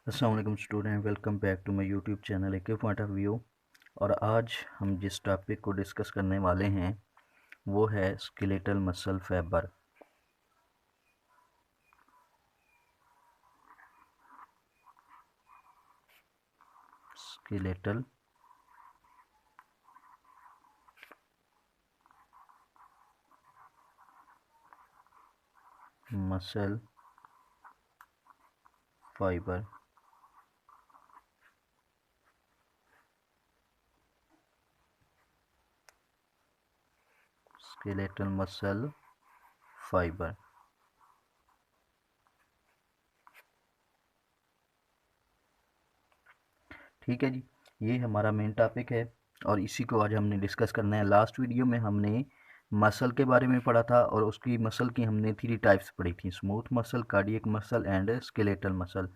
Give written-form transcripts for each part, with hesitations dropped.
अस्सलाम वालेकुम student, welcome back to my YouTube channel A K point of view. और आज हम जिस टॉपिक को डिस्कस करने वाले हैं वो है skeletal muscle fibre. Skeletal muscle fibre. Skeletal muscle fibre. ठीक है जी, ये हमारा मेन टॉपिक है और इसी को आज हमने डिस्कस करना है। लास्ट वीडियो में हमने मसल के बारे में पढ़ा था और उसकी मसल की हमने 3 टाइप्स पढ़ी थी, smooth muscle, cardiac muscle and skeletal muscle.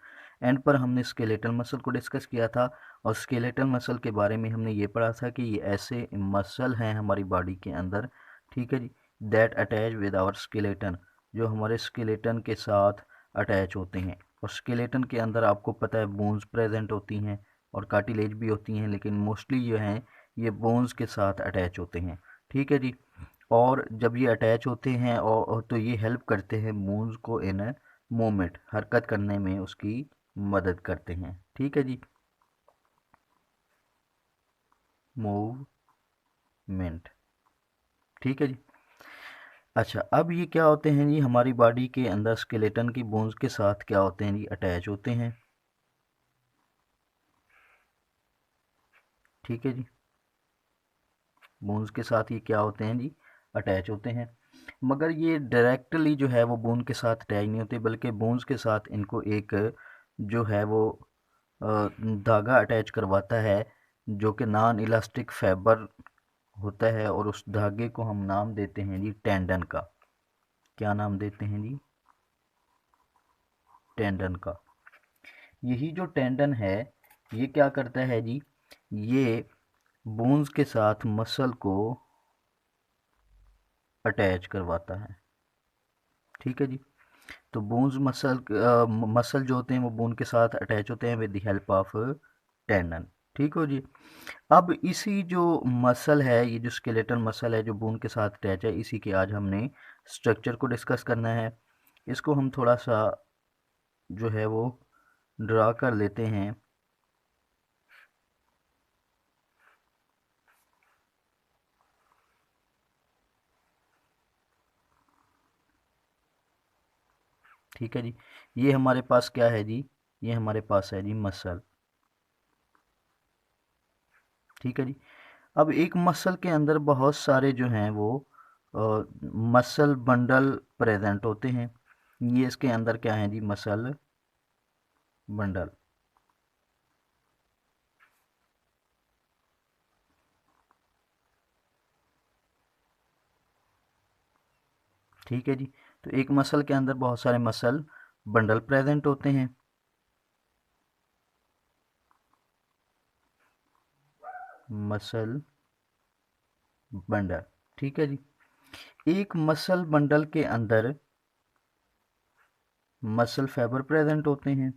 And पर हमने स्केलेटल मसल को डिस्कस किया था और स्केलेटल मसल के बारे में हमने ये पढ़ा था कि ये ऐसे मसल हैं हमारी बॉडी के अंदर, ठीक है जी, that attach with our skeleton, जो हमारे स्केलेटन के साथ अटैच होते हैं। और स्केलेटन के अंदर आपको पता है बोन्स प्रेजेंट होती हैं और कार्टिलेज भी होती हैं, लेकिन मोस्टली जो हैं ये बोन्स के साथ अटैच होते हैं। ठीक है जी, और जब ये अटैच होते हैं और तो ये हेल्प करते हैं बोन्स को इन मूवमेंट, हरकत करने में उसकी मदद करते हैं। ठीक है जी, मूवमेंट। ठीक है जी। अच्छा, अब ये क्या होते हैं जी, हमारी बॉडी के अंदर स्केलेटन की बोन्स के साथ क्या होते हैं जी, अटैच होते हैं। ठीक है जी, बोन्स के साथ ये क्या होते हैं जी, अटैच होते हैं। मगर ये डायरेक्टली जो है वो बोन के साथ अटैच नहीं होते, बल्कि बोन्स के साथ इनको एक जो है वो धागा अटैच करवाता है, जो कि नॉन इलास्टिक फाइबर होता है, और उस धागे को हम नाम देते हैं जी टेंडन का। क्या नाम देते हैं जी? टेंडन का। यही जो टेंडन है ये क्या करता है जी, ये बोन्स के साथ मसल को अटैच करवाता है। ठीक है जी, तो बोन्स मसल जो होते हैं वो बोन के साथ अटैच होते हैं with the help of tendon. ठीक हो जी। अब इसी जो मसल है, ये जो स्केलेटल मसल है जो बोन के साथ अटैच है, इसी के आज हमने स्ट्रक्चर को डिस्कस करना है। इसको हम थोड़ा सा जो है वो ड्रा कर लेते हैं। ठीक है जी, ये हमारे पास क्या है जी, ये हमारे पास है जी मसल। ठीक है जी, अब एक मसल के अंदर बहुत सारे जो हैं वो मसल बंडल प्रेजेंट होते हैं। ये इसके अंदर क्या है जी, मसल बंडल। ठीक है जी, तो एक मसल के अंदर बहुत सारे मसल बंडल प्रेजेंट होते हैं। Muscle bundle. ठीक है जी, एक मसल बंडल के अंदर मसल फाइबर प्रेजेंट होते हैं।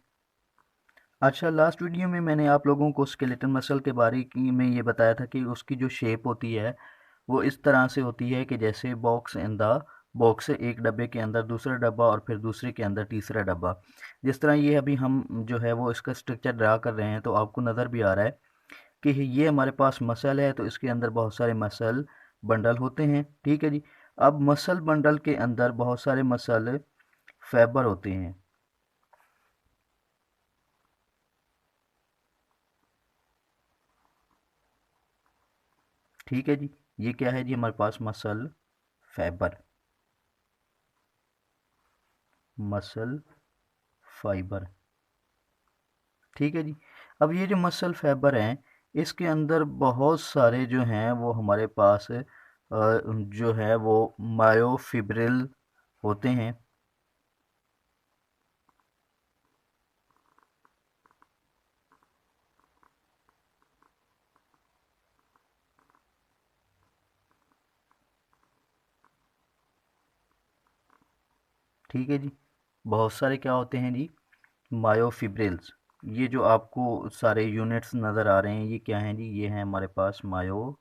अच्छा, लास्ट वीडियो में मैंने आप लोगों को स्केलेटल मसल के बारे में ये बताया था कि उसकी जो शेप होती है वो इस तरह से होती है कि जैसे बॉक्स इन द बॉक्स, से एक डब्बे के अंदर दूसरा डब्बा और फिर दूसरे के अंदर तीसरा डब्बा। जिस तरह ये अभी हम जो है वो इसका स्ट्रक्चर ड्रा कर रहे हैं, तो आपको नज़र भी आ रहा है कि ये हमारे पास मसल है, तो इसके अंदर बहुत सारे मसल बंडल होते हैं। ठीक है जी, अब मसल बंडल के अंदर बहुत सारे मसल फाइबर होते हैं। ठीक है जी, ये क्या है जी, हमारे पास मसल फाइबर, मसल फाइबर। ठीक है जी, अब ये जो मसल फाइबर हैं इसके अंदर बहुत सारे जो हैं वो हमारे पास जो है वो मायोफिब्रिल होते हैं। ठीक है जी, बहुत सारे क्या होते हैं जी, मायोफिब्रिल्स। ये जो आपको सारे यूनिट्स नज़र आ रहे हैं ये क्या हैं जी, ये हैं हमारे पास मायोफिब्रिल्स।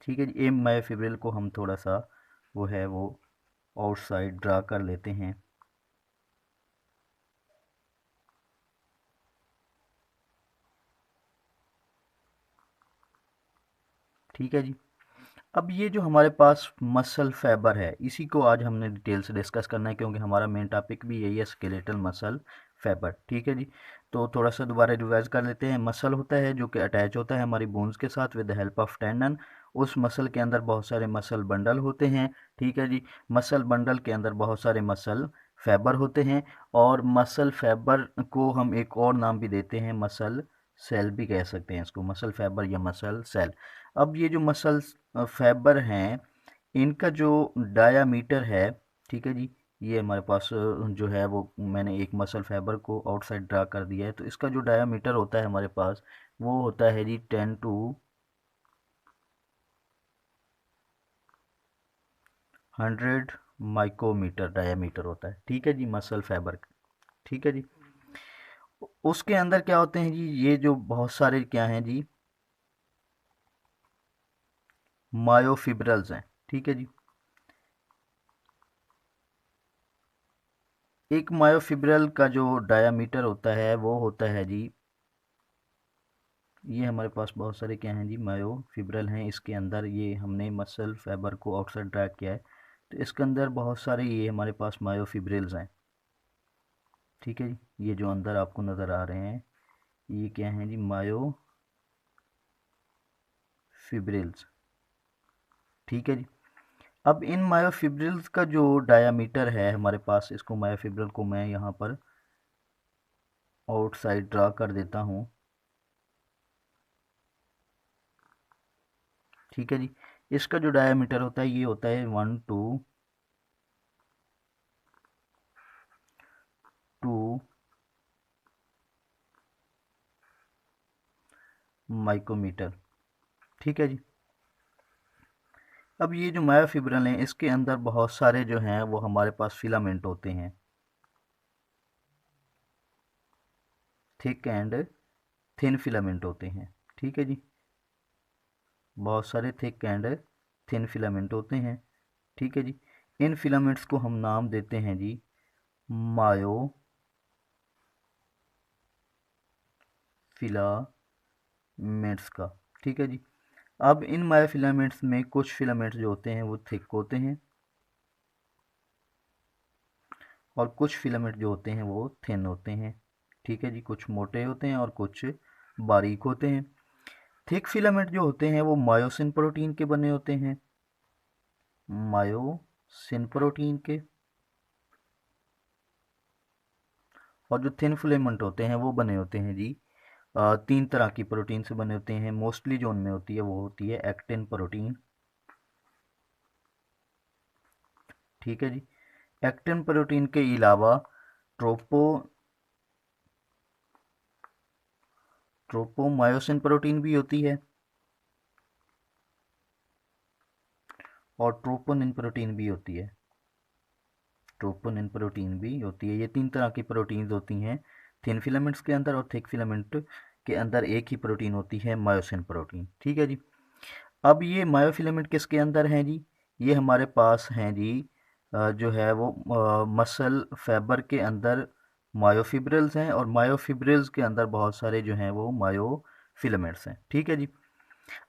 ठीक है जी, एम मायोफिब्रिल को हम थोड़ा सा वो है वो आउटसाइड ड्रा कर लेते हैं। ठीक है जी। अब ये जो हमारे पास मसल फाइबर है इसी को आज हमने डिटेल से डिस्कस करना है, क्योंकि हमारा मेन टॉपिक भी यही है, स्केलेटल मसल फाइबर। ठीक है जी। तो थोड़ा सा दोबारा रिवाइज कर लेते हैं। मसल होता है जो कि अटैच होता है हमारी बोन्स के साथ with the help of tendon. उस मसल के अंदर बहुत सारे मसल बंडल होते हैं। ठीक है जी। मसल बंडल के अंदर बहुत सारे मसल फाइबर होते हैं, और मसल फाइबर को हम एक और नाम भी देते हैं, मसल सेल भी कह सकते हैं इसको, मसल फाइबर या मसल सेल। अब ये जो मसल फाइबर हैं इनका जो डायामीटर है, ठीक है जी, ये हमारे पास जो है वो मैंने एक मसल फाइबर को आउटसाइड ड्रा कर दिया है, तो इसका जो डायामीटर होता है हमारे पास वो होता है जी 10 to 100 माइक्रोमीटर डायामीटर होता है। ठीक है जी, मसल फाइबर। ठीक है जी। उसके अंदर क्या होते हैं जी, ये जो बहुत सारे क्या हैं जी, मायोफिब्रल्स हैं। ठीक है जी। एक मायोफिब्रल का जो डायामीटर होता है वो होता है जी, ये हमारे पास बहुत सारे क्या हैं जी, मायोफिब्रल हैं। इसके अंदर ये हमने मसल फाइबर को आउटसाइड ड्रैग किया है, तो इसके अंदर बहुत सारे ये हमारे पास मायोफिब्रिल्स हैं। ठीक है जी, ये जो अंदर आपको नज़र आ रहे हैं ये क्या हैं जी, मायोफिब्रिल्स। ठीक है जी। अब इन मायोफिब्रिल्स का जो डायामीटर है हमारे पास, इसको मायोफिब्रिल को मैं यहाँ पर आउटसाइड ड्रा कर देता हूँ। ठीक है जी। इसका जो डायामीटर होता है ये होता है 1 to 2 माइक्रोमीटर। ठीक है जी। अब ये जो मायोफिब्रिल हैं इसके अंदर बहुत सारे जो हैं वो हमारे पास फिलामेंट होते हैं, थिक एंड थिन फिलामेंट होते हैं। ठीक है जी। बहुत सारे थिक एंड थिन फिलामेंट होते हैं। ठीक है जी। इन फिलामेंट्स को हम नाम देते हैं जी मायोफिलामेंट्स का। ठीक है जी। अब इन मायोफिलामेंट्स में कुछ फिलामेंट्स जो होते हैं वो थिक होते हैं, और कुछ फिलामेंट जो होते हैं वो थिन होते हैं। ठीक है जी। कुछ मोटे होते हैं और कुछ बारीक होते हैं। थिक फिलामेंट जो होते हैं वो मायोसिन प्रोटीन के बने होते हैं, मायोसिन प्रोटीन के। और जो थिन फिलामेंट होते हैं वो बने होते हैं जी 3 तरह की प्रोटीन से बने होते हैं। मोस्टली जो उनमें होती है वो होती है एक्टिन प्रोटीन। ठीक है जी। एक्टिन प्रोटीन के अलावा ट्रोपो ट्रोपोमायोसिन प्रोटीन भी होती है, और ट्रोपोनिन प्रोटीन भी होती है। ट्रोपोनिन प्रोटीन भी होती है। ये 3 तरह की प्रोटीन्स होती हैं थिन फिलामेंट्स के अंदर, और थिक फिलामेंट के अंदर एक ही प्रोटीन होती है, मायोसिन प्रोटीन। ठीक है जी। अब ये मायोफिलामेंट किसके अंदर हैं जी, ये हमारे पास हैं जी जो है वो मसल फाइबर के अंदर मायोफिब्रिल्स हैं, और मायोफिब्रिल्स के अंदर बहुत सारे जो हैं वो मायोफिलामेंट्स हैं। ठीक है जी।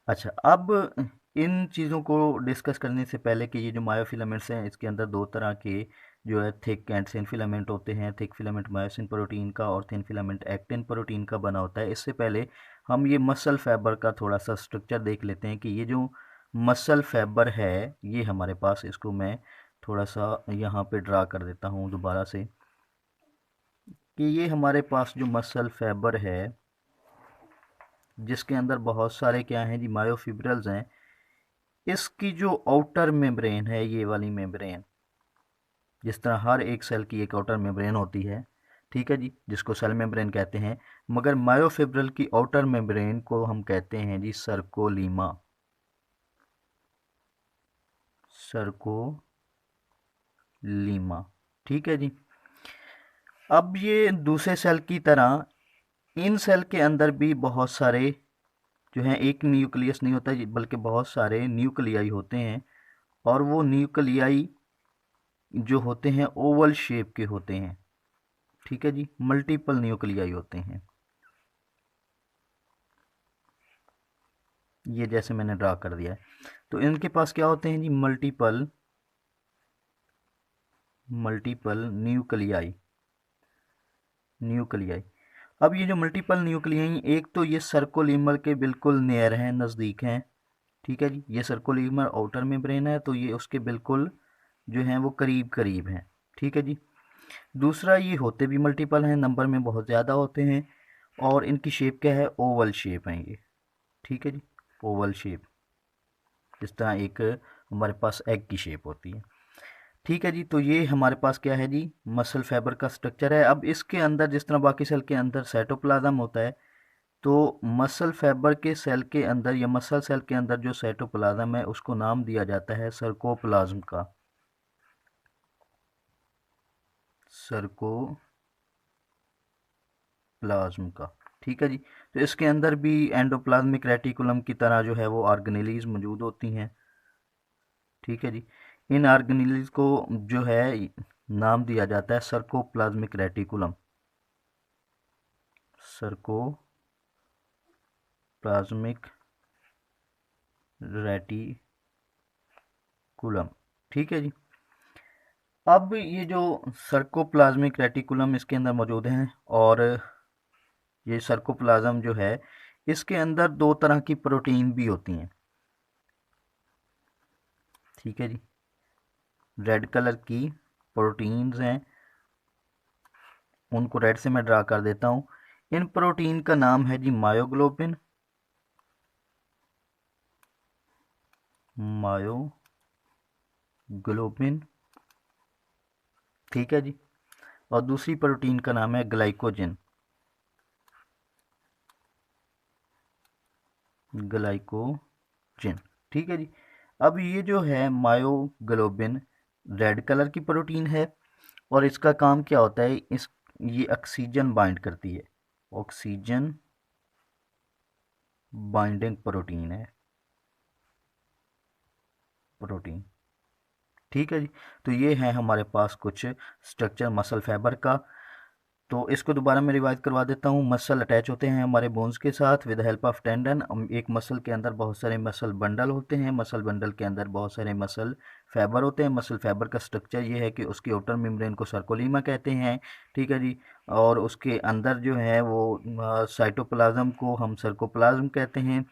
अच्छा, अब इन चीज़ों को डिस्कस करने से पहले कि ये जो मायोफिलामेंट्स हैं इसके अंदर 2 तरह के जो है थिक एंड थिन फिलामेंट होते हैं। थिक फिलामेंट मायोसिन प्रोटीन का और थिन फिलामेंट एक्टिन प्रोटीन का बना होता है। इससे पहले हम ये मसल फाइबर का थोड़ा सा स्ट्रक्चर देख लेते हैं कि ये जो मसल फाइबर है ये हमारे पास, इसको मैं थोड़ा सा यहाँ पे ड्रा कर देता हूँ दोबारा से, कि ये हमारे पास जो मसल फाइबर है जिसके अंदर बहुत सारे क्या हैं जी, मायोफिब्रल्स हैं, इसकी जो आउटर मेम्ब्रेन है, ये वाली मेम्ब्रेन, जिस तरह हर एक सेल की एक आउटर मेम्ब्रेन होती है, ठीक है जी, जिसको सेल मेम्ब्रेन कहते हैं, मगर मायोफिब्रल की आउटर मेम्ब्रेन को हम कहते हैं जी सर्कोलीमा। सर्कोलीमा। लीमा। ठीक है जी। अब ये दूसरे सेल की तरह इन सेल के अंदर भी बहुत सारे जो हैं, एक न्यूक्लियस नहीं होता बल्कि बहुत सारे न्यूक्लियाई होते हैं, और वो न्यूक्लियाई जो होते हैं ओवल शेप के होते हैं। ठीक है जी, मल्टीपल न्यूक्लियाई होते हैं। ये जैसे मैंने ड्रा कर दिया है, तो इनके पास क्या होते हैं जी, मल्टीपल न्यूक्लियाई। न्यूक्लियाई। अब ये जो मल्टीपल न्यूक्लियाई, एक तो ये सर्कोलीमर के बिल्कुल नियर हैं, नज़दीक हैं। ठीक है जी, ये सर्कोलीमर आउटर मेम्ब्रेन है, तो ये उसके बिल्कुल जो हैं वो करीब करीब हैं। ठीक है जी। दूसरा, ये होते भी मल्टीपल हैं, नंबर में बहुत ज़्यादा होते हैं, और इनकी शेप क्या है, ओवल शेप है ये। ठीक है जी, ओवल शेप, जिस तरह एक हमारे पास एग की शेप होती है। ठीक है जी, तो ये हमारे पास क्या है जी, मसल फाइबर का स्ट्रक्चर है। अब इसके अंदर जिस तरह बाकी सेल के अंदर साइटोप्लाज्म होता है, तो मसल फाइबर के सेल के अंदर या मसल सेल के अंदर जो साइटोप्लाज्म है उसको नाम दिया जाता है सर्कोप्लाज्म का। सर्कोप्लाज्म का। ठीक है जी। तो इसके अंदर भी एंडोप्लाज्मिक रेटिकुलम की तरह जो है वो ऑर्गेनेलीज मौजूद होती हैं। ठीक है जी। इन ऑर्गेनेलीज को जो है नाम दिया जाता है सर्कोप्लाज्मिक रेटिकुलम। Sarcoplasmic reticulum. ठीक है जी। अब ये जो सर्कोप्लाज्मिक रेटिकुलम इसके अंदर मौजूद हैं, और ये सर्कोप्लाज्म जो है इसके अंदर दो तरह की प्रोटीन भी होती हैं। ठीक है जी, रेड कलर की प्रोटीन्स हैं, उनको रेड से मैं ड्रा कर देता हूँ। इन प्रोटीन का नाम है जी मायोग्लोबिन। मायोग्लोबिन। ठीक है जी। और दूसरी प्रोटीन का नाम है ग्लाइकोजन। ग्लाइकोजन। ठीक है जी। अब ये जो है मायोग्लोबिन रेड कलर की प्रोटीन है, और इसका काम क्या होता है, ये ऑक्सीजन बाइंड करती है। ऑक्सीजन बाइंडिंग प्रोटीन है, प्रोटीन। ठीक है जी। तो ये है हमारे पास कुछ स्ट्रक्चर मसल फाइबर का। तो इसको दोबारा मैं रिवाइज करवा देता हूँ। मसल अटैच होते हैं हमारे बोन्स के साथ विद हेल्प ऑफ टेंडन। एक मसल के अंदर बहुत सारे मसल बंडल होते हैं, मसल बंडल के अंदर बहुत सारे मसल फाइबर होते हैं। मसल फाइबर का स्ट्रक्चर ये है कि उसकी आउटर मेम्ब्रेन को सर्कोलीमा कहते हैं। ठीक है जी। और उसके अंदर जो है वो साइटोप्लाज्म को हम सर्कोप्लाज्म कहते हैं,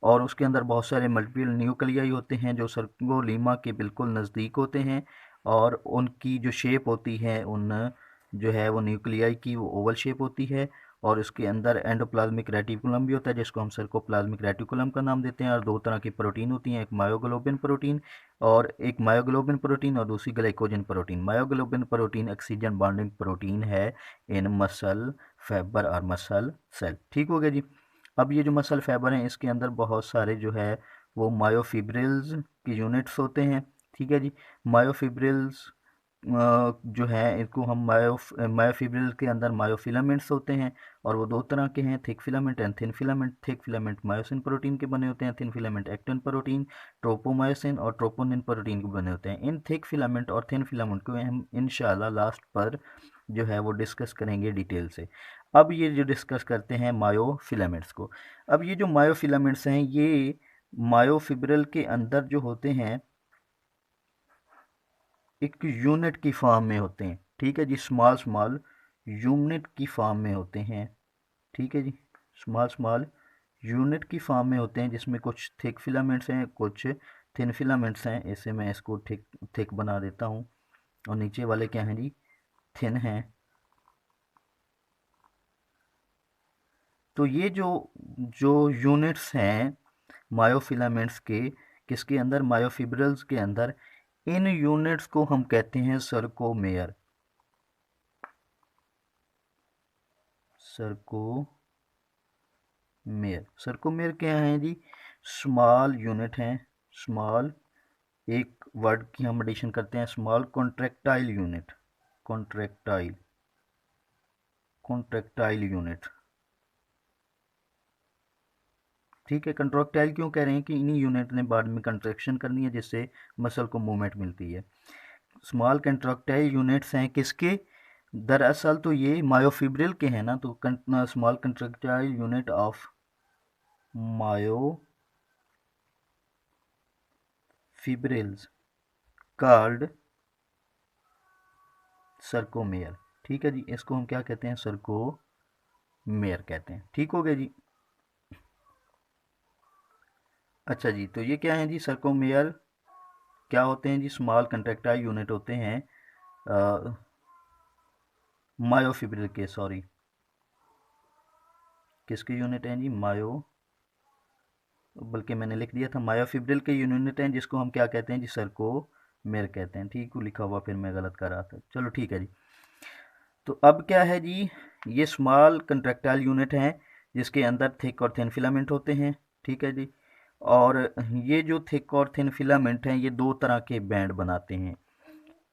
और उसके अंदर बहुत सारे मल्टीपल न्यूक्लियाई होते हैं जो सर्कोलीमा के बिल्कुल नज़दीक होते हैं, और उनकी जो शेप होती है उन जो है वो न्यूक्लियाई की वो ओवल शेप होती है। और उसके अंदर एंडोप्लाज्मिक रेटिकुलम भी होता है जिसको हम सर्कोप्लाज्मिक रेटिकुलम का नाम देते हैं, और दो तरह की प्रोटीन होती हैं, एक मायोग्लोबिन प्रोटीन और दूसरी glycogen protein. Myoglobin protein oxygen bonding protein है इन मसल फाइबर और मसल सेल। ठीक हो गया जी। अब ये जो मसल फाइबर हैं इसके अंदर बहुत सारे जो है वो मायोफिब्रिल्स की यूनिट्स होते हैं। ठीक है जी। मायोफिब्रिल्स जो है इनको हम मायोफिब्रिल के अंदर मायोफिलामेंट्स होते हैं, और वो दो तरह के हैं, thick filament and thin filament. Thick filament myosin protein के बने होते हैं, thin filament actin protein, tropomyosin और ट्रोपोनिन प्रोटीन के बने होते हैं। इन थिक फिलामेंट और थिन फिलामेंट को हम इंशाल्लाह लास्ट पर जो है वो डिस्कस करेंगे डिटेल से। अब ये जो डिस्कस करते हैं मायोफिलामेंट्स को। अब ये जो मायोफिलामेंट्स हैं ये मायोफिब्रिल के अंदर जो होते हैं एक यूनिट की फॉर्म में होते हैं। ठीक है जी, स्मॉल स्मॉल यूनिट की फॉर्म में होते हैं। ठीक है जी, स्मॉल स्मॉल यूनिट की फॉर्म में होते हैं, जिसमें कुछ थिक फिलामेंट्स हैं, कुछ थिन फिलामेंट्स हैं। इससे मैं इसको थिक थिक बना देता हूँ, और नीचे वाले क्या हैं जी, थिन हैं। तो ये जो जो यूनिट्स हैं मायोफिलामेंट्स के, किसके अंदर, मायोफिब्रिल्स के अंदर, इन यूनिट्स को हम कहते हैं सर्कोमेयर। सर्कोमेयर क्या है जी, स्मॉल यूनिट हैं, स्मॉल एक वर्ड की हम एडिशन करते हैं, small contractile unit, contractile, contractile unit. ठीक है, कंट्रैक्टाइल क्यों कह रहे हैं कि इन्हीं यूनिट ने बाद में कंट्रैक्शन करनी है जिससे मसल को मूवमेंट मिलती है। स्मॉल कंट्रैक्टाइल यूनिट्स हैं किसके, दरअसल तो ये मायोफिब्रिल के हैं ना, तो small contractile unit of myofibrils called sarcomere. ठीक है जी, इसको हम क्या कहते हैं, सर्कोमेयर कहते हैं। ठीक हो गया जी। अच्छा जी, तो ये क्या है जी, सर्कोमेयर क्या होते हैं जी, स्मॉल कंट्रैक्टाइल यूनिट होते हैं मायोफिब्रिल के, सॉरी किसके यूनिट हैं जी, बल्कि मैंने लिख दिया था मायोफिब्रिल के यूनिट हैं जिसको हम क्या कहते हैं जी, सर्कोमेयर कहते हैं। ठीक लिखा हुआ, फिर मैं गलत कर रहा था, चलो ठीक है जी। तो अब क्या है जी, ये स्मॉल कंट्रैक्टाइल यूनिट हैं जिसके अंदर थिक और थिन फिलामेंट होते हैं। ठीक है जी, और ये जो थिक और थिन फिलामेंट हैं ये दो तरह के बैंड बनाते हैं।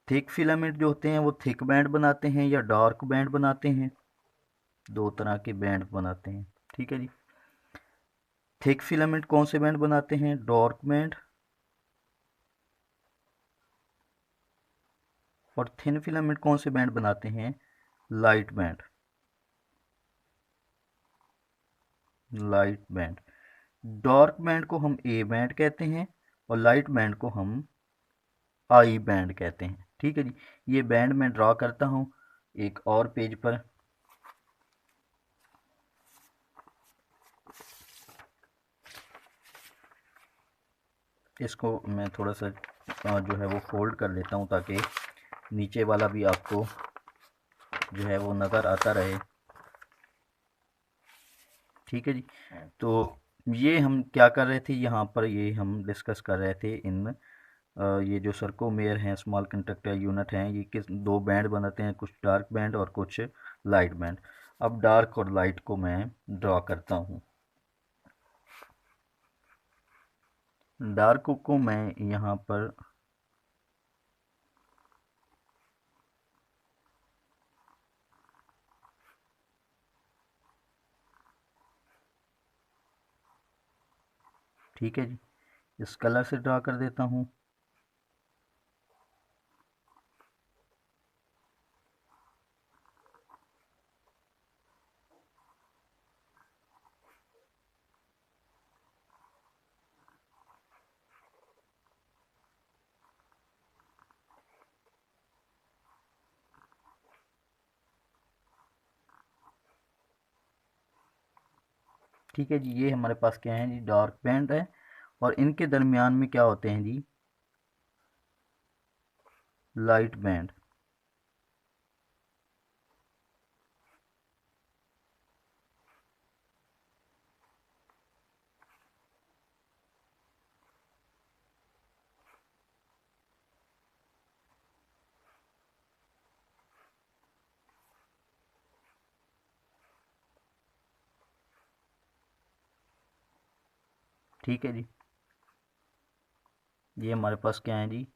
थिक फिलामेंट जो होते हैं वो थिक बैंड बनाते हैं या डार्क बैंड बनाते हैं, दो तरह के बैंड बनाते हैं। ठीक है जी, थिक फिलामेंट कौन से बैंड बनाते हैं, डार्क बैंड, और थिन फिलामेंट कौन से बैंड बनाते हैं, light band, light band. Dark band को हम ए बैंड कहते हैं और लाइट बैंड को हम आई बैंड कहते हैं। ठीक है जी, ये बैंड मैं ड्रॉ करता हूँ एक और पेज पर। इसको मैं थोड़ा सा जो है वो फोल्ड कर लेता हूँ ताकि नीचे वाला भी आपको जो है वो नज़र आता रहे। ठीक है जी, तो ये हम क्या कर रहे थे यहाँ पर, ये हम डिस्कस कर रहे थे इन ये जो सर्कोमेयर हैं, स्मॉल कंडक्टर यूनिट हैं, ये किस दो बैंड बनाते हैं, कुछ डार्क बैंड और कुछ लाइट बैंड। अब डार्क और लाइट को मैं ड्रॉ करता हूँ। डार्क को मैं यहाँ पर ठीक है जी, इस कलर से ड्रा कर देता हूँ। ठीक है जी, ये हमारे पास क्या है जी, डार्क बैंड है और इनके दरमियान में क्या होते हैं जी, लाइट बैंड। ठीक है जी, ये हमारे पास क्या है जी,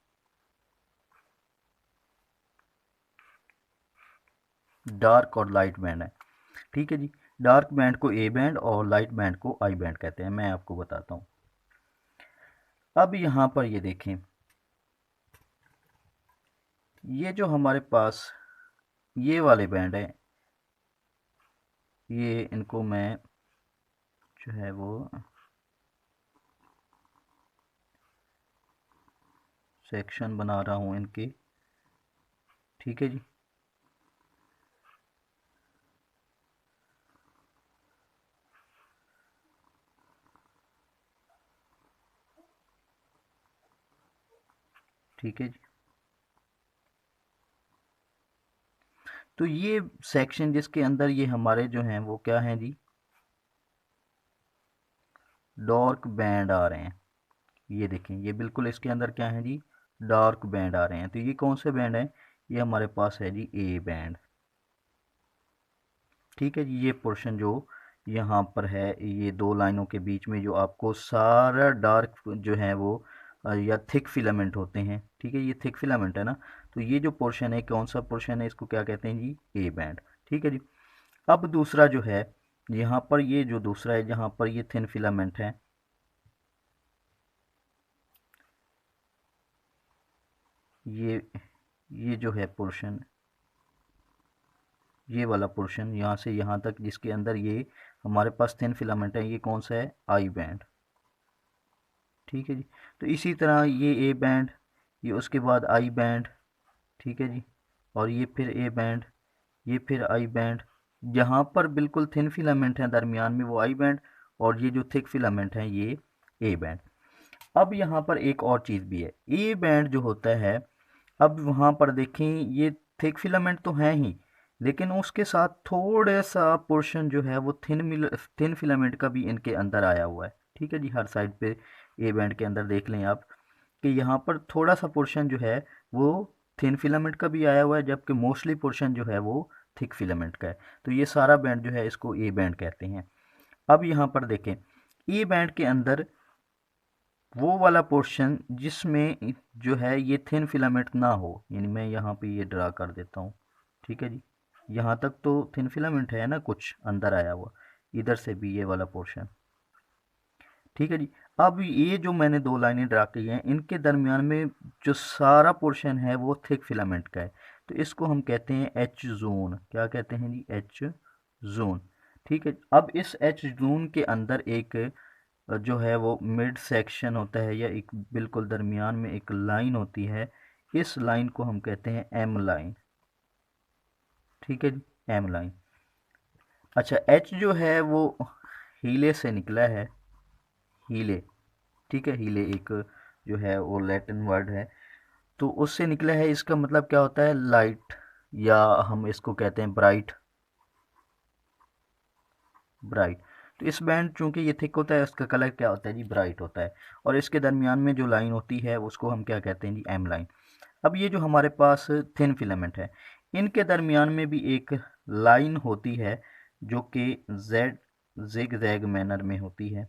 डार्क और लाइट बैंड है। ठीक है जी, डार्क बैंड को ए बैंड और लाइट बैंड को आई बैंड कहते हैं, मैं आपको बताता हूँ। अब यहाँ पर ये देखें, ये जो हमारे पास ये वाले बैंड है, ये इनको मैं जो है वो सेक्शन बना रहा हूँ इनके। ठीक है जी, ठीक है जी, तो ये सेक्शन जिसके अंदर ये हमारे जो हैं वो क्या हैं जी, डार्क बैंड आ रहे हैं। ये देखें, ये बिल्कुल इसके अंदर क्या है जी, डार्क बैंड आ रहे हैं। तो ये कौन से बैंड हैं, ये हमारे पास है जी ए बैंड। ठीक है जी, ये पोर्शन जो यहाँ पर है, ये दो लाइनों के बीच में जो आपको सारा डार्क जो है वो या थिक फिलामेंट होते हैं। ठीक है, ये थिक फिलामेंट है ना, तो ये जो पोर्शन है, कौन सा पोर्शन है, इसको क्या कहते हैं जी, ए बैंड। ठीक है जी। अब दूसरा जो है, यहाँ पर ये जो दूसरा है, जहाँ पर ये थिन फिलामेंट है, ये जो है पोर्शन, ये वाला पोर्शन यहाँ से यहाँ तक, जिसके अंदर ये हमारे पास थिन फिलामेंट है, ये कौन सा है, आई बैंड। ठीक है जी। तो इसी तरह ये ए बैंड, ये उसके बाद आई बैंड। ठीक है जी। और ये फिर ए बैंड, ये फिर आई बैंड। जहाँ पर बिल्कुल थिन फिलामेंट है दरमियान में, वो आई बैंड, और ये जो थिक फिलामेंट है, ये ए बैंड। अब यहाँ पर एक और चीज़ भी है, ए बैंड जो होता है, अब वहाँ पर देखें, ये थिक फिलामेंट तो है ही, लेकिन उसके साथ थोड़ा सा पोर्शन जो है वो थिन फिलामेंट का भी इनके अंदर आया हुआ है। ठीक है जी। हर साइड पे ए बैंड के अंदर देख लें आप कि यहाँ पर थोड़ा सा पोर्शन जो है वो थिन फिलामेंट का भी आया हुआ है, जबकि मोस्टली पोर्शन जो है वो थिक फिलामेंट का है। तो ये सारा बैंड जो है, इसको ए बैंड कहते हैं। अब यहाँ पर देखें, ए बैंड के अंदर वो वाला पोर्शन जिसमें जो है ये थिन फिलामेंट ना हो, यानी मैं यहाँ पे ये ड्रा कर देता हूँ। ठीक है जी। यहाँ तक तो थिन फिलामेंट है ना, कुछ अंदर आया हुआ, इधर से भी ये वाला पोर्शन। ठीक है जी। अब ये जो मैंने दो लाइनें ड्रा की हैं, इनके दरमियान में जो सारा पोर्शन है वो थिक फिलामेंट का है, तो इसको हम कहते हैं एच जोन। क्या कहते हैं जी, एच जोन। ठीक है। अब इस एच जोन के अंदर एक जो है वो मिड सेक्शन होता है, या एक बिल्कुल दरमियान में एक लाइन होती है, इस लाइन को हम कहते हैं एम लाइन। ठीक है जी, एम लाइन। अच्छा, एच जो है वो हीले से निकला है, हीले। ठीक है, हीले एक जो है वो लैटिन वर्ड है, तो उससे निकला है। इसका मतलब क्या होता है, लाइट, या हम इसको कहते हैं ब्राइट, ब्राइट। तो इस बैंड चूंकि ये थिक होता है, इसका कलर क्या होता है जी, ब्राइट होता है। और इसके दरमियान में जो लाइन होती है उसको हम क्या कहते हैं जी, एम लाइन। अब ये जो हमारे पास थिन फिलामेंट है, इनके दरमियान में भी एक लाइन होती है जो कि जेड जिग जैग मैनर में होती है।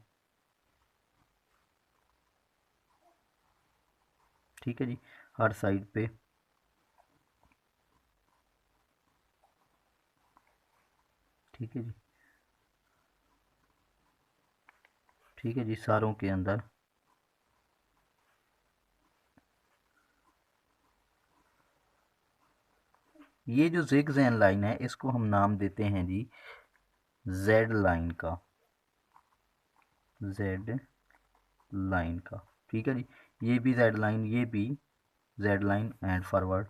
ठीक है जी, हर साइड पे। ठीक है जी। ठीक है जी, सारों के अंदर। ये जो जिग जैग लाइन है, इसको हम नाम देते हैं जी जेड लाइन का, जेड लाइन का। ठीक है जी। ये भी जेड लाइन, ये भी जेड लाइन एंड फॉरवर्ड।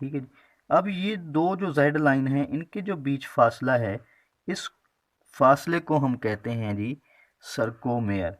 ठीक है जी। अब ये दो जो जेड लाइन है, इनके जो बीच फासला है, इस फासले को हम कहते हैं जी सर्कोमेयर,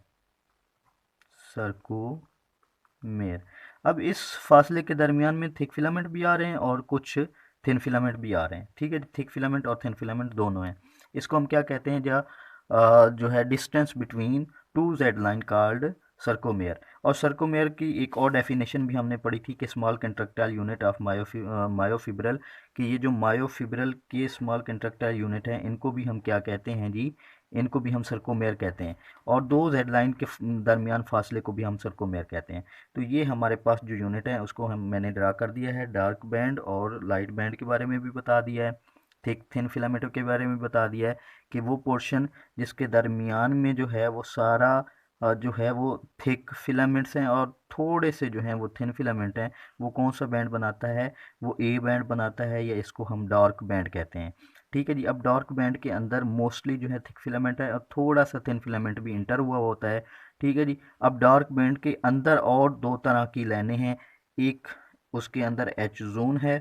सर्कोमेयर। अब इस फासले के दरमियान में थिक फिलामेंट भी आ रहे हैं और कुछ थिन फिलामेंट भी आ रहे हैं। ठीक है, थिक फिलामेंट और थिन फिलामेंट दोनों हैं। इसको हम क्या कहते हैं, जो है distance between two Z line called sarcomere. और सर्कोमेयर की एक और डेफिनेशन भी हमने पढ़ी थी कि स्मॉल कंट्रक्टाइल यूनिट ऑफ मायोफिब्रल, कि ये जो मायोफिब्रल के स्मॉल कंट्रक्टाइल यूनिट हैं, इनको भी हम क्या कहते हैं जी, इनको भी हम सर्कोमेयर कहते हैं। और दो जेड लाइन के दरमियान फासले को भी हम सर्कोमेयर कहते हैं। तो ये हमारे पास जो यूनिट है उसको हम मैंने ड्रा कर दिया है। डार्क बैंड और लाइट बैंड के बारे में भी बता दिया है, थिक थिन फिलामेंट के बारे में बता दिया है कि वो पोर्शन जिसके दरमियान में जो है वो सारा जो है वो थिक फिलामेंट्स हैं, और थोड़े से जो हैं वो थिन फिलामेंट हैं, वो कौन सा बैंड बनाता है, वो ए बैंड बनाता है, या इसको हम डार्क बैंड कहते हैं। ठीक है जी। अब डार्क बैंड के अंदर मोस्टली जो है थिक फिलामेंट है, और थोड़ा सा थिन फिलामेंट भी इंटर हुआ होता है। ठीक है जी। अब डार्क बैंड के अंदर और दो तरह की लाइनें हैं, एक उसके अंदर एच जोन है।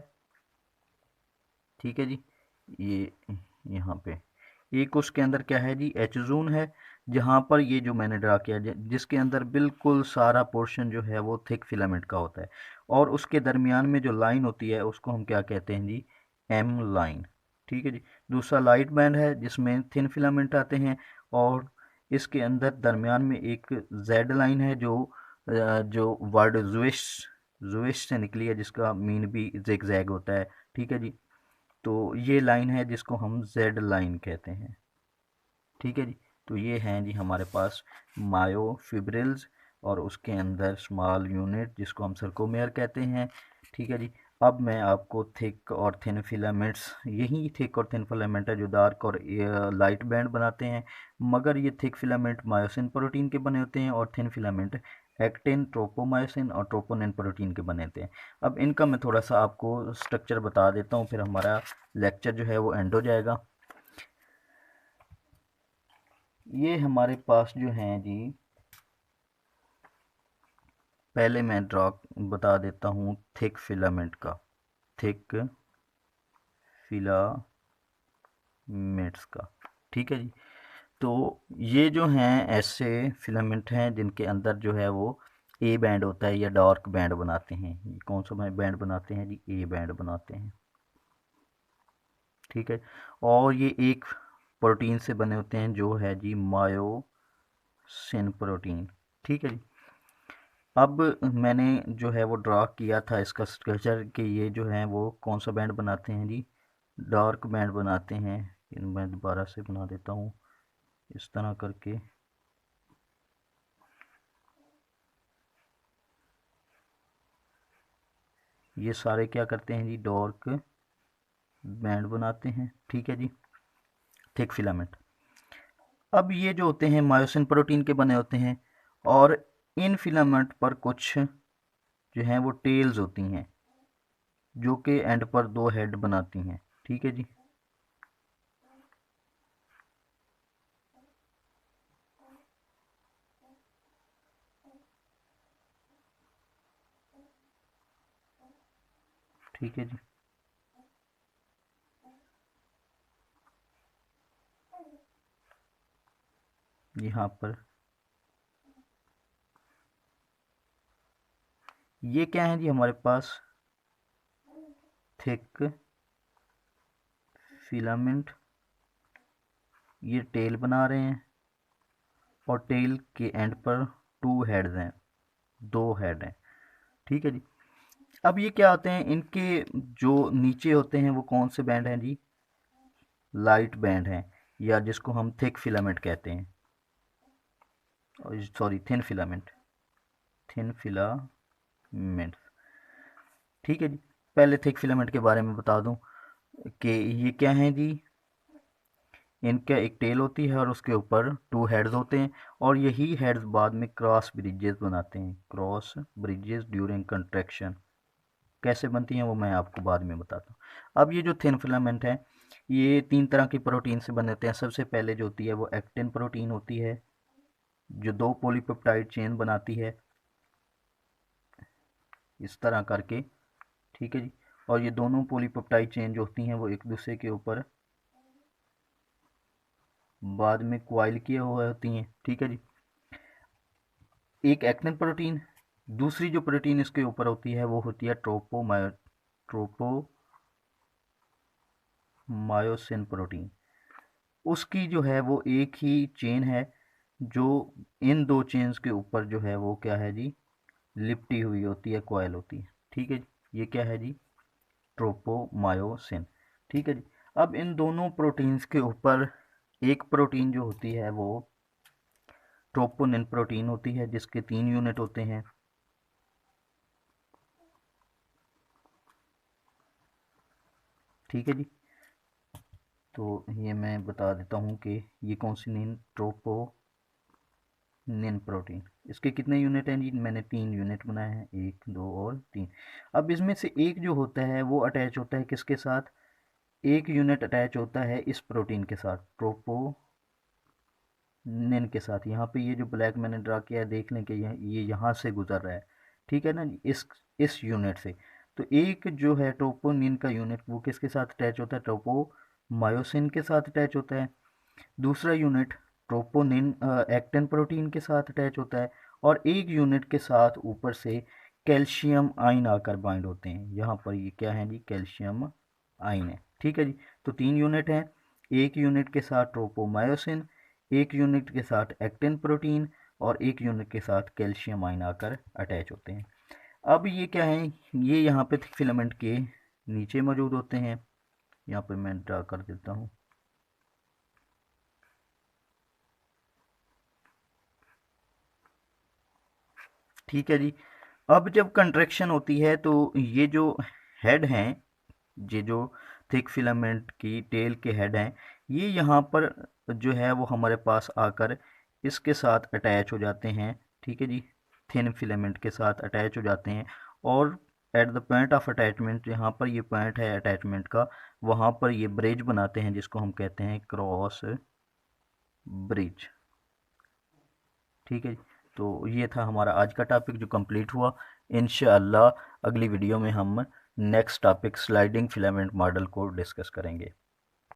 ठीक है जी, ये यहाँ पे एक उसके अंदर क्या है जी, एच जोन है, जहाँ पर ये जो मैंने ड्रा किया जिसके अंदर बिल्कुल सारा पोर्शन जो है वो थिक फिलामेंट का होता है, और उसके दरमियान में जो लाइन होती है उसको हम क्या कहते हैं जी, एम लाइन। ठीक है जी। दूसरा लाइट बैंड है जिसमें थिन फिलामेंट आते हैं, और इसके अंदर दरमियान में एक जेड लाइन है जो वर्ड जुइश, जुइश से निकली है, जिसका मीन भी जिग जैग होता है। ठीक है जी। तो ये लाइन है जिसको हम जेड लाइन कहते हैं। ठीक है जी। तो ये हैं जी हमारे पास मायोफिब्रिल्स और उसके अंदर स्मॉल यूनिट जिसको हम सर्कोमेयर कहते हैं। ठीक है जी। अब मैं आपको थिक और थिन फिलामेंट्स, यही थिक और थिन फिलामेंट है जो डार्क और लाइट बैंड बनाते हैं, मगर ये थिक फिलामेंट मायोसिन प्रोटीन के बने होते हैं और थिन फिलामेंट एक्टिन, ट्रोपोमायोसिन और ट्रोपोनिन प्रोटीन के बने होते हैं। अब इनका मैं थोड़ा सा आपको स्ट्रक्चर बता देता हूँ, फिर हमारा लेक्चर जो है वो एंड हो जाएगा। ये हमारे पास जो हैं जी, पहले मैं ड्रॉ बता देता हूँ थिक फिलामेंट का, थिक फिलामेंट्स का। ठीक है जी। तो ये जो हैं ऐसे फिलामेंट हैं जिनके अंदर जो है वो ए बैंड होता है या डार्क बैंड बनाते हैं। ये कौन सा बैंड बनाते हैं जी? ए बैंड बनाते हैं। ठीक है। और ये एक प्रोटीन से बने होते हैं जो है जी मायोसिन प्रोटीन। ठीक है जी। अब मैंने जो है वो ड्रा किया था इसका स्ट्रक्चर कि ये जो है वो कौन सा बैंड बनाते हैं जी? डार्क बैंड बनाते हैं। मैं दोबारा से बना देता हूँ इस तरह करके। ये सारे क्या करते हैं जी? डार्क बैंड बनाते हैं। ठीक है जी, थिक फिलामेंट। अब ये जो होते हैं मायोसिन प्रोटीन के बने होते हैं और इन फिलामेंट पर कुछ जो हैं वो टेल्स होती हैं जो कि एंड पर दो हेड बनाती हैं। ठीक है जी। ठीक है जी। यहाँ पर ये क्या है जी? हमारे पास थिक फिलामेंट, ये टेल बना रहे हैं और टेल के एंड पर टू हेड्स हैं, दो हेड हैं। ठीक है जी। अब ये क्या होते हैं? इनके जो नीचे होते हैं वो कौन से बैंड हैं जी? लाइट बैंड हैं, या जिसको हम थिक फिलामेंट कहते हैं, sorry thin filament, thin filament. ठीक है जी। पहले थिक फिलामेंट के बारे में बता दूं कि ये क्या है जी? इनका एक टेल होती है और उसके ऊपर टू हेड्स होते हैं और यही हेड्स बाद में क्रॉस ब्रिजेस बनाते हैं, क्रॉस ब्रिजेस ड्यूरिंग कंट्रैक्शन। कैसे बनती हैं वो मैं आपको बाद में बताता हूँ। अब ये जो थिन फिलामेंट है ये तीन तरह की प्रोटीन से बने होते हैं। सबसे पहले जो होती है वो एक्टिन प्रोटीन होती है जो दो पॉलीपेप्टाइड चेन बनाती है इस तरह करके। ठीक है जी। और ये दोनों पॉलीपेप्टाइड चेन जो होती हैं वो एक दूसरे के ऊपर बाद में क्वाइल किए हुए होती हैं। ठीक है जी। एक एक्टिन प्रोटीन, दूसरी जो प्रोटीन इसके ऊपर होती है वो होती है ट्रोपोमायोसिन प्रोटीन। उसकी जो है वो एक ही चेन है जो इन दो चेन्स के ऊपर जो है वो क्या है जी? लिपटी हुई होती है, कॉइल होती है। ठीक है जी। ये क्या है जी? ट्रोपोमायोसिन। ठीक है जी। अब इन दोनों प्रोटीन्स के ऊपर एक प्रोटीन जो होती है वो ट्रोपोनिन प्रोटीन होती है जिसके 3 यूनिट होते हैं। ठीक है जी। तो ये मैं बता देता हूँ कि ये कौन सी ट्रोपोनिन प्रोटीन, इसके कितने यूनिट हैं जी? मैंने 3 यूनिट बनाए हैं, 1 2 और 3। अब इसमें से एक जो होता है वो अटैच होता है किसके साथ? एक यूनिट अटैच होता है इस प्रोटीन के साथ, ट्रोपोनिन के साथ। यहाँ पे ये जो ब्लैक मैंने ड्रा किया है देख लें कि ये यहाँ से गुजर रहा है। ठीक है ना जी? इस यूनिट से। तो एक जो है ट्रोपोनिन का यूनिट वो किसके साथ अटैच होता है? ट्रोपोमायोसिन के साथ अटैच होता है। दूसरा यूनिट ट्रोपोनिन एक्टिन प्रोटीन के साथ अटैच होता है और एक यूनिट के साथ ऊपर से कैल्शियम आयन आकर बाइंड होते हैं। यहाँ पर ये क्या है जी? कैल्शियम आयन है। ठीक है जी। तो 3 यूनिट हैं, एक यूनिट के साथ ट्रोपोमायोसिन, एक यूनिट के साथ एक्टिन प्रोटीन और एक यूनिट के साथ कैल्शियम आयन आकर अटैच होते हैं। अब ये क्या है? ये यहाँ पे फिलामेंट के नीचे मौजूद होते हैं। यहाँ पे मैं ड्रा कर देता हूँ। ठीक है जी। अब जब कंट्रैक्शन होती है तो ये जो हेड हैं, ये जो थिक फिलामेंट की टेल के हेड हैं, ये यहाँ पर जो है वो हमारे पास आकर इसके साथ अटैच हो जाते हैं। ठीक है जी, थिन फिलामेंट के साथ अटैच हो जाते हैं और at the point of attachment, यहाँ पर ये पॉइंट है अटैचमेंट का, वहाँ पर ये ब्रिज बनाते हैं जिसको हम कहते हैं क्रॉस ब्रिज। ठीक है जी। तो ये था हमारा आज का टॉपिक जो कंप्लीट हुआ। इंशाअल्लाह अगली वीडियो में हम next topic sliding filament model को डिस्कस करेंगे।